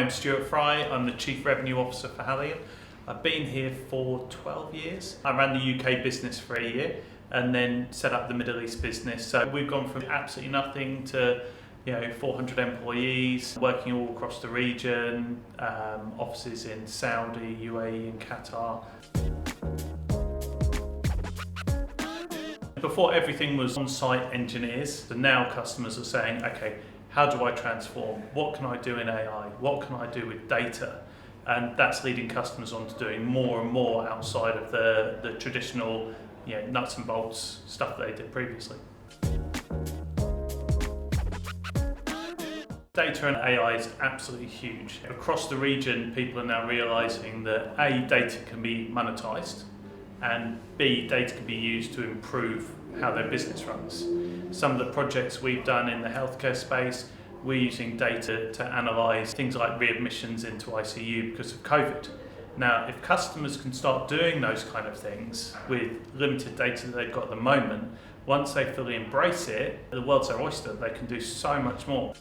name's Stuart Fry. I'm the Chief Revenue Officer for Halian. I've been here for 12 years. I ran the UK business for a year and then set up the Middle East business. So we've gone from absolutely nothing to 400 employees, working all across the region, offices in Saudi, UAE and Qatar. Before, everything was on-site engineers, so now customers are saying, okay, how do I transform? What can I do in AI? What can I do with data? And that's leading customers on to doing more and more outside of the traditional nuts and bolts stuff they did previously. Data and AI is absolutely huge. Across the region, people are now realizing that A, data can be monetized, and B, data can be used to improve how their business runs. Some of the projects we've done in the healthcare space, we're using data to analyse things like readmissions into ICU because of COVID. Now, if customers can start doing those kind of things with limited data that they've got at the moment, once they fully embrace it, the world's their oyster. They can do so much more.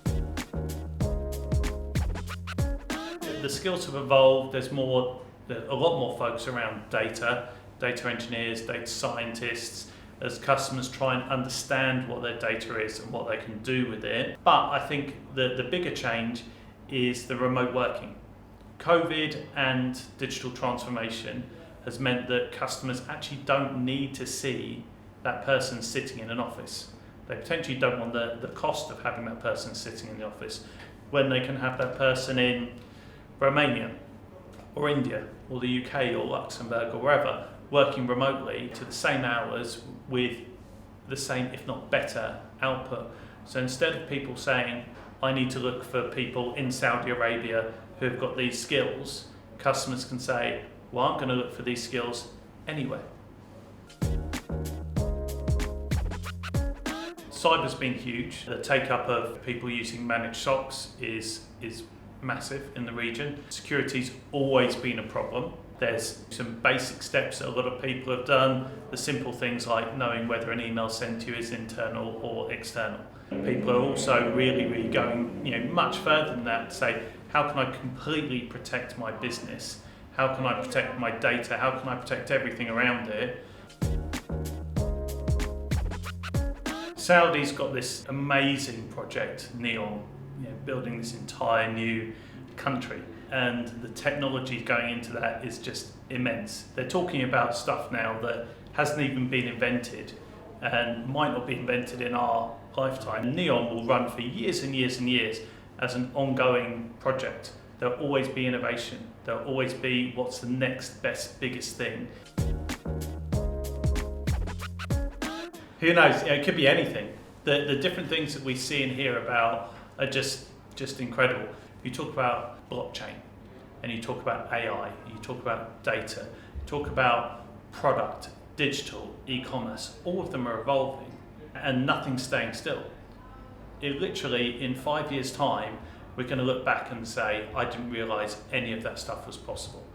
The skills have evolved. There's a lot more focus around data engineers, data scientists, as customers try and understand what their data is and what they can do with it. But I think the bigger change is the remote working. COVID and digital transformation has meant that customers actually don't need to see that person sitting in an office. They potentially don't want the cost of having that person sitting in the office when they can have that person in Romania or India or the UK or Luxembourg or wherever, working remotely to the same hours with the same, if not better, output. So instead of people saying, I need to look for people in Saudi Arabia who have got these skills, customers can say, well, I'm going to look for these skills anywhere. Cyber's been huge. The take-up of people using managed SOCs is massive in the region. Security's always been a problem. There's some basic steps that a lot of people have done. The simple things like knowing whether an email sent to you is internal or external. People are also really going much further than that to say, how can I completely protect my business? How can I protect my data? How can I protect everything around it? Saudi's got this amazing project, NEOM, building this entire new country. And the technology going into that is just immense. They're talking about stuff now that hasn't even been invented and might not be invented in our lifetime. NEOM will run for years and years and years as an ongoing project. There'll always be innovation. There'll always be what's the next best, biggest thing. Who knows? It could be anything. The different things that we see and hear about are just incredible. You talk about blockchain, and you talk about AI, you talk about data, you talk about product, digital, e-commerce, all of them are evolving and nothing's staying still. It literally, in 5 years' time, we're going to look back and say, I didn't realise any of that stuff was possible.